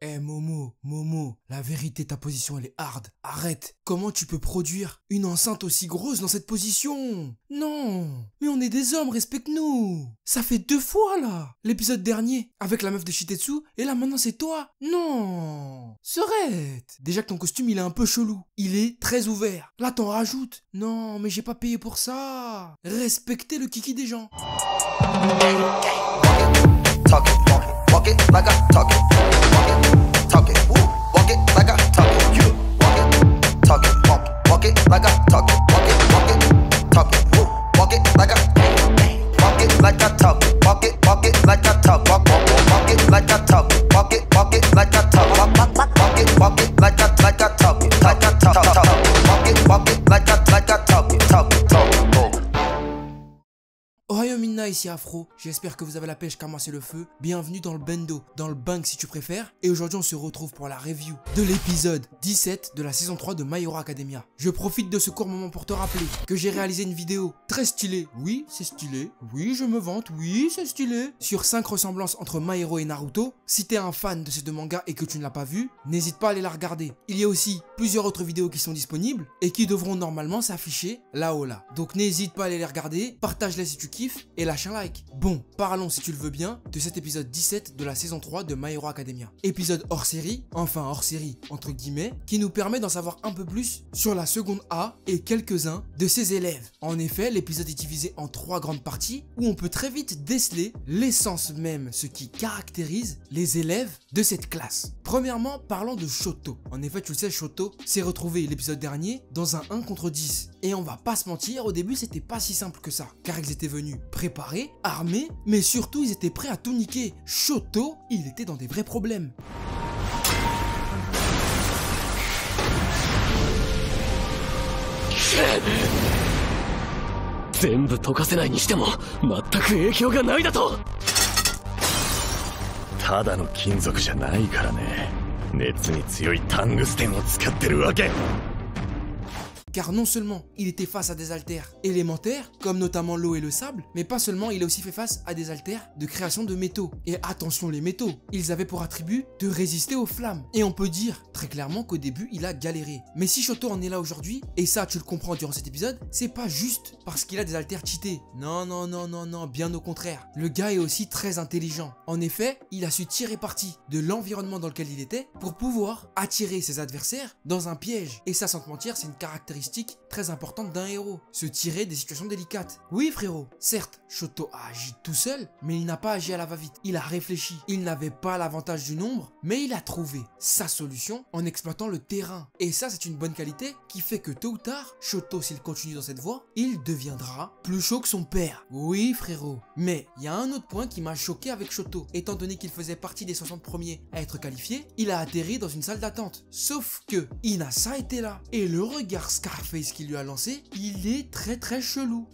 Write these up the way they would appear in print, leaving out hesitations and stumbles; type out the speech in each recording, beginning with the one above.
Eh Momo, la vérité, ta position elle est hard. Arrête. Comment tu peux produire une enceinte aussi grosse dans cette position? Non. Mais on est des hommes, respecte-nous. Ça fait 2 fois là. L'épisode dernier avec la meuf de Shitetsu et là maintenant c'est toi. Non. Serette. Déjà que ton costume il est un peu chelou. Il est très ouvert. Là t'en rajoutes. Non mais j'ai pas payé pour ça. Respectez le kiki des gens. Talk it, walk it like I talk it, talk it, walk it like I talk it, you talk it, walk it like I talk it, talk it, walk it like I walk it like I talk it, walk it like I talk, walk it like I talk it, walk it like I talk, walk it like I talk it, like I talk, walk it like I talk it, talk it. Ohio Minna, ici Afro, j'espère que vous avez la pêche car moi c'est le feu. Bienvenue dans le bendo, dans le bang si tu préfères. Et aujourd'hui on se retrouve pour la review de l'épisode 17 de la saison 3 de My Hero Academia. Je profite de ce court moment pour te rappeler que j'ai réalisé une vidéo très stylée. Oui, c'est stylé. Oui, je me vante. Oui, c'est stylé. Sur 5 ressemblances entre My Hero et Naruto. Si t'es un fan de ces 2 mangas et que tu ne l'as pas vu, n'hésite pas à aller la regarder. Il y a aussi plusieurs autres vidéos qui sont disponibles et qui devront normalement s'afficher là-haut là. Donc n'hésite pas à aller les regarder, partage-les si tu kiffes et lâche un like. Bon, parlons si tu le veux bien de cet épisode 17 de la saison 3 de My Hero Academia. Épisode hors série, enfin hors série entre guillemets, qui nous permet d'en savoir un peu plus sur la seconde A et quelques-uns de ses élèves. En effet, l'épisode est divisé en 3 grandes parties où on peut très vite déceler l'essence même, ce qui caractérise les élèves de cette classe. Premièrement, parlons de Shoto. En effet, tu le sais, Shoto s'est retrouvé l'épisode dernier dans un 1 contre 10. Et on va pas se mentir, au début c'était pas si simple que ça, car ils étaient venus préparés, armés, mais surtout ils étaient prêts à tout niquer. Shoto, il était dans des vrais problèmes. Car non seulement il était face à des haltères élémentaires, comme notamment l'eau et le sable, mais pas seulement, il a aussi fait face à des haltères de création de métaux. Et attention les métaux, ils avaient pour attribut de résister aux flammes. Et on peut dire très clairement qu'au début il a galéré. Mais si Shoto en est là aujourd'hui, et ça tu le comprends durant cet épisode, c'est pas juste parce qu'il a des haltères cheatés. Non, bien au contraire. Le gars est aussi très intelligent. En effet, il a su tirer parti de l'environnement dans lequel il était pour pouvoir attirer ses adversaires dans un piège. Et ça, sans te mentir, c'est une caractéristique très importante d'un héros, se tirer des situations délicates. Oui frérot, certes, Shoto a agi tout seul, mais il n'a pas agi à la va-vite. Il a réfléchi, il n'avait pas l'avantage du nombre, mais il a trouvé sa solution en exploitant le terrain. Et ça, c'est une bonne qualité qui fait que tôt ou tard, Shoto, s'il continue dans cette voie, il deviendra plus chaud que son père. Oui frérot, mais il y a un autre point qui m'a choqué avec Shoto. Étant donné qu'il faisait partie des 60 premiers à être qualifiés, il a atterri dans une salle d'attente. Sauf que Inasa était là, et le regard Scarface qu'il lui a lancé, il est très chelou.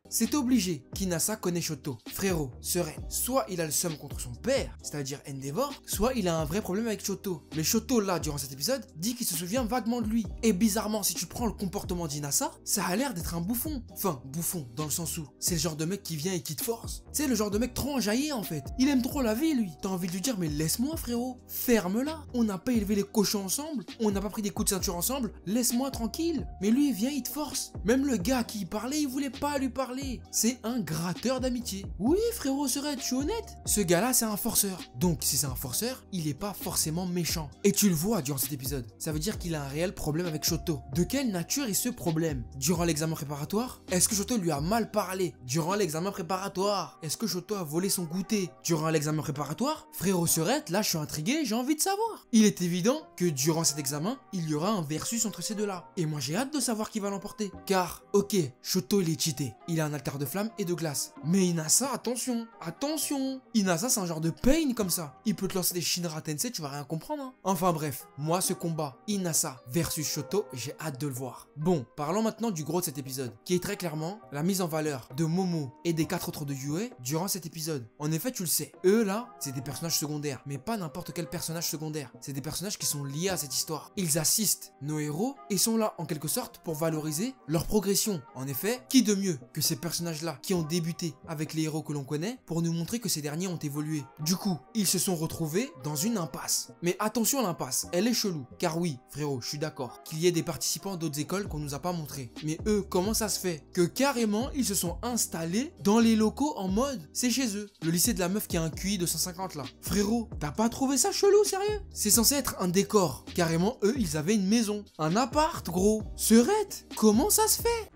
C'est obligé qu'Inasa connaît Shoto. Frérot, sereine. Soit il a le seum contre son père, c'est-à-dire Endeavor, soit il a un vrai problème avec Shoto. Mais Shoto, là, durant cet épisode, dit qu'il se souvient vaguement de lui. Et bizarrement, si tu prends le comportement d'Inasa, ça a l'air d'être un bouffon. Enfin, bouffon, dans le sens où c'est le genre de mec qui vient et qui te force. C'est le genre de mec trop enjaillé, en fait. Il aime trop la vie, lui. T'as envie de lui dire, mais laisse-moi, frérot. Ferme-la. On n'a pas élevé les cochons ensemble. On n'a pas pris des coups de ceinture ensemble. Laisse-moi tranquille. Mais lui, il vient, il te force. Même le gars à qui il parlait, il voulait pas lui parler. C'est un gratteur d'amitié. Oui frérot, je suis honnête. Ce gars là c'est un forceur. Donc si c'est un forceur, il est pas forcément méchant. Et tu le vois durant cet épisode. Ça veut dire qu'il a un réel problème avec Shoto. De quelle nature est ce problème? Durant l'examen préparatoire, est-ce que Shoto lui a mal parlé? Durant l'examen préparatoire, est-ce que Shoto a volé son goûter? Durant l'examen préparatoire, frérot Serette, là je suis intrigué, j'ai envie de savoir. Il est évident que durant cet examen, il y aura un versus entre ces deux là. Et moi j'ai hâte de savoir qui va l'emporter. Car, ok, Shoto il est cheaté. Il a un alter de flamme et de glace. Mais Inasa, attention, attention. Inasa, c'est un genre de pain comme ça. Il peut te lancer des Shinra Tensei, tu vas rien comprendre. Hein. Enfin bref, moi, ce combat, Inasa versus Shoto, j'ai hâte de le voir. Bon, parlons maintenant du gros de cet épisode, qui est très clairement la mise en valeur de Momo et des 4 autres de Yue durant cet épisode. En effet, tu le sais, eux là, c'est des personnages secondaires, mais pas n'importe quel personnage secondaire. C'est des personnages qui sont liés à cette histoire. Ils assistent nos héros et sont là en quelque sorte pour valoriser leur progression. En effet, qui de mieux que ces personnages-là qui ont débuté avec les héros que l'on connaît pour nous montrer que ces derniers ont évolué. Du coup, ils se sont retrouvés dans une impasse. Mais attention à l'impasse, elle est chelou. Car oui, frérot, je suis d'accord qu'il y ait des participants d'autres écoles qu'on nous a pas montré. Mais eux, comment ça se fait que carrément ils se sont installés dans les locaux en mode c'est chez eux. Le lycée de la meuf qui a un QI de 150 là. Frérot, t'as pas trouvé ça chelou, sérieux? C'est censé être un décor. Carrément, eux, ils avaient une maison. Un appart, gros. Serette, comment ça se fait?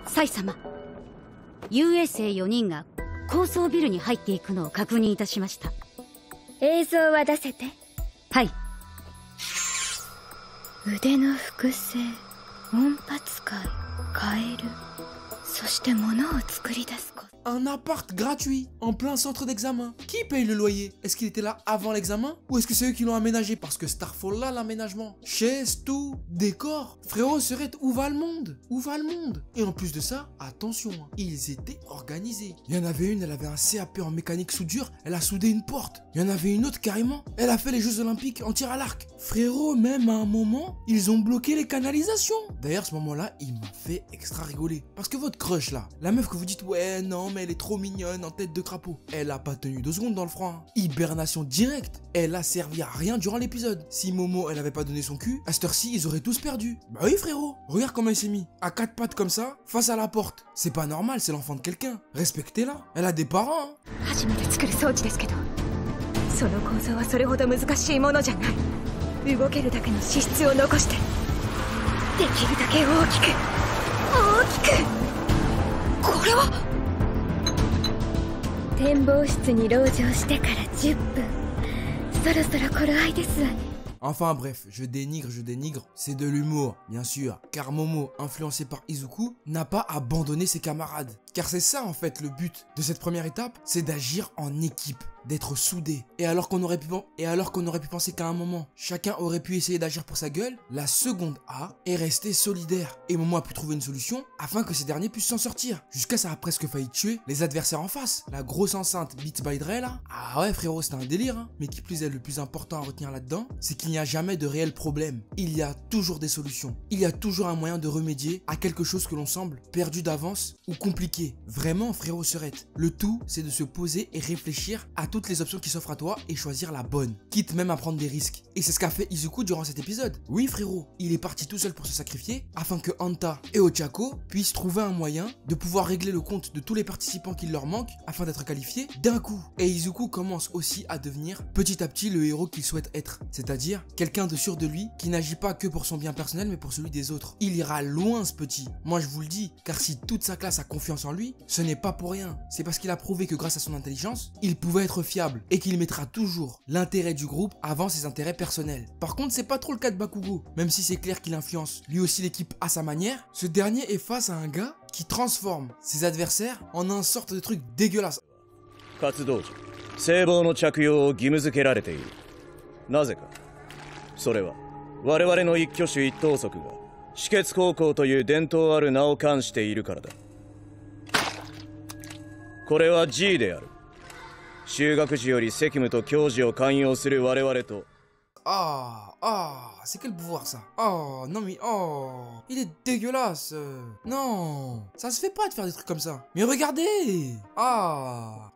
サイ様、遊泳生4人が高層ビルに入っていくのを確認いたしました。映像は出せて。はい。腕の複製、音髪界、カエル、そして物を作り出すこと。 Un appart gratuit, en plein centre d'examen. Qui paye le loyer? Est-ce qu'il était là avant l'examen? Ou est-ce que c'est eux qui l'ont aménagé? Parce que Starfall là, l'aménagement. Chaise, tout, décor. Frérot, serait où va le monde? Où va le monde? Et en plus de ça, attention, hein, ils étaient organisés. Il y en avait une, elle avait un CAP en mécanique soudure, elle a soudé une porte. Il y en avait une autre carrément, elle a fait les Jeux Olympiques en tir à l'arc. Frérot, même à un moment, ils ont bloqué les canalisations. D'ailleurs, ce moment-là, il m'a fait extra rigoler. Parce que votre crush là, la meuf que vous dites, ouais, non, mais elle est trop mignonne en tête de crapaud. Elle a pas tenu 2 secondes dans le froid. Hein. Hibernation directe. Elle a servi à rien durant l'épisode. Si Momo, elle avait pas donné son cul, à cette heure-ci, ils auraient tous perdu. Bah oui, frérot. Regarde comment elle s'est mis. À 4 pattes comme ça, face à la porte. C'est pas normal, c'est l'enfant de quelqu'un. Respectez-la. Elle a des parents. Hein. 初めて作る装置ですけど、その構造はそれほど難しいものじゃない。動けるだけの資質を残して、できるだけ大きく、大きく。これは展望室に籠城してから10分。そろそろ頃合いですわね。 Enfin bref, je dénigre, c'est de l'humour, bien sûr, car Momo, influencé par Izuku, n'a pas abandonné ses camarades. Car c'est ça en fait le but de cette première étape, c'est d'agir en équipe, d'être soudé. Et alors qu'on aurait pu penser qu'à un moment, chacun aurait pu essayer d'agir pour sa gueule, la seconde A est restée solidaire. Et Momo a pu trouver une solution afin que ces derniers puissent s'en sortir. Jusqu'à ça a presque failli tuer les adversaires en face. La grosse enceinte Beats by Dre là, ah ouais frérot, c'était un délire hein. Mais qui plus est, le plus important à retenir là-dedans, c'est qu'il n'y a jamais de réel problème. Il y a toujours des solutions. Il y a toujours un moyen de remédier à quelque chose que l'on semble perdu d'avance ou compliqué. Vraiment frérot Serette, le tout c'est de se poser et réfléchir à toutes les options qui s'offrent à toi et choisir la bonne, quitte même à prendre des risques. Et c'est ce qu'a fait Izuku durant cet épisode. Oui frérot, il est parti tout seul pour se sacrifier afin que Hanta et Ochako puissent trouver un moyen de pouvoir régler le compte de tous les participants qu'il leur manque afin d'être qualifiés d'un coup. Et Izuku commence aussi à devenir petit à petit le héros qu'il souhaite être, c'est-à-dire quelqu'un de sûr de lui qui n'agit pas que pour son bien personnel mais pour celui des autres. Il ira loin ce petit, moi je vous le dis, car si toute sa classe a confiance en lui, ce n'est pas pour rien. C'est parce qu'il a prouvé que grâce à son intelligence, il pouvait être fiable et qu'il mettra toujours l'intérêt du groupe avant ses intérêts personnels. Par contre, c'est pas trop le cas de Bakugo, même si c'est clair qu'il influence lui aussi l'équipe à sa manière. Ce dernier est face à un gars qui transforme ses adversaires en un sorte de truc dégueulasse. 活動時、制帽の着用を義務付けられている。なぜか。それは我々の一挙手一投足が止血高校という伝統ある名を冠しているからだ。これは G である。就学時より責務と教授を寛容する我々と。C'est quel pouvoir ça? Oh, non mais il est dégueulasse. Non, ça se fait pas de faire des trucs comme ça. Mais regardez.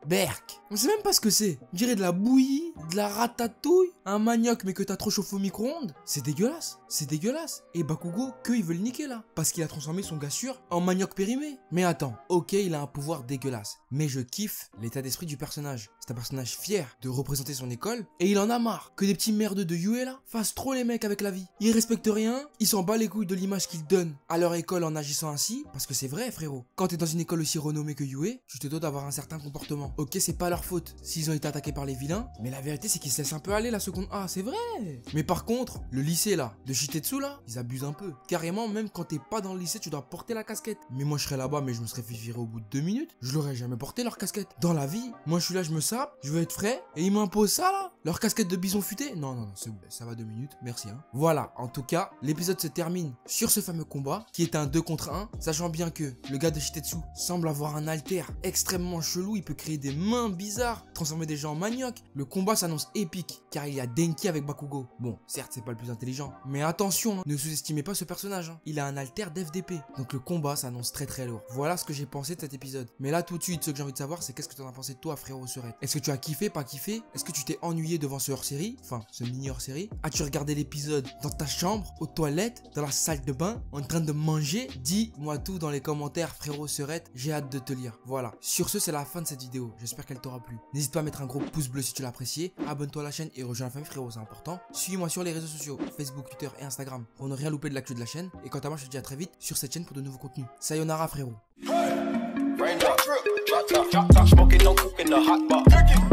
Berk. On sait même pas ce que c'est. On dirait de la bouillie, de la ratatouille, un manioc mais que t'as trop chauffé au micro-ondes. C'est dégueulasse, c'est dégueulasse. Et Bakugo, il veut le niquer là, parce qu'il a transformé son gars sûr en manioc périmé. Mais attends, ok, il a un pouvoir dégueulasse, mais je kiffe l'état d'esprit du personnage. C'est un personnage fier de représenter son école, et il en a marre que des petits merdeux de Yue là fassent trop les mecs avec la vie. Ils respectent rien, ils s'en battent les couilles de l'image qu'ils donnent à leur école en agissant ainsi, parce que c'est vrai frérot. Quand t'es dans une école aussi renommée que UA, tu te dois d'avoir un certain comportement. Ok, c'est pas leur faute s'ils ont été attaqués par les vilains, mais la vérité c'est qu'ils se laissent un peu aller la seconde A, c'est vrai. Mais par contre, le lycée là, de Shitetsu là, ils abusent un peu. Carrément, même quand t'es pas dans le lycée, tu dois porter la casquette. Mais moi je serais là-bas, mais je me serais fait virer au bout de 2 minutes. Je l'aurais jamais porté leur casquette. Dans la vie, moi je suis là, je me sape, je veux être frais, et ils m'imposent ça là. Leur casquette de bison futé. Non, non, non, c'est bon, ça va 2 minutes, merci hein. Voilà, en tout cas, l'épisode se termine sur ce fameux combat, qui est un 2 contre 1, sachant bien que le gars de Shitetsu semble avoir un alter extrêmement chelou, il peut créer des mains bizarres, transformer des gens en manioc. Le combat s'annonce épique, car il y a Denki avec Bakugo. Bon, certes, c'est pas le plus intelligent, mais attention, hein, ne sous-estimez pas ce personnage, hein. Il a un alter d'FDP, donc le combat s'annonce très très lourd. Voilà ce que j'ai pensé de cet épisode. Mais là, tout de suite, ce que j'ai envie de savoir, c'est qu'est-ce que tu en as pensé de toi, frérot Serette. Est-ce que tu as kiffé, pas kiffé? Est-ce que tu t'es ennuyé devant ce hors-série, enfin, ce mini hors-série? As-tu regardé l'épisode dans ta chambre, aux toilettes, dans la salle de bain, en train de manger? Dis-moi tout dans les commentaires, frérot Serette, j'ai hâte de te lire. Voilà, sur ce, c'est la fin de cette vidéo, j'espère qu'elle t'aura plu. N'hésite pas à mettre un gros pouce bleu si tu l'as apprécié, abonne-toi à la chaîne et rejoins la famille, frérot, c'est important. Suis-moi sur les réseaux sociaux, Facebook, Twitter et Instagram, pour ne rien louper de l'actu de la chaîne. Et quant à moi, je te dis à très vite sur cette chaîne pour de nouveaux contenus. Sayonara, frérot. Smoking, no cooking, the hot pot.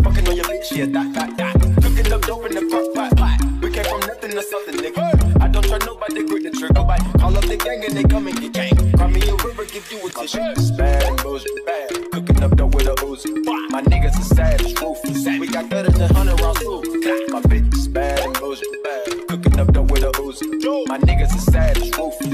Fucking on your bitch, yeah, that. Cooking up dope in the crock pot. We came from nothing to something, nigga. I don't trust nobody, grip the trigger. Call up the gang and they come and get gang. Cry me a river, give you a tissue. Bad and bullshit, bad. Cooking up dope with a Uzi. My niggas are savage, ruthless. We got better than 100 rounds too. My bitch is bad and bullshit, bad. Cooking up dope with a Uzi. My niggas are savage, ruthless.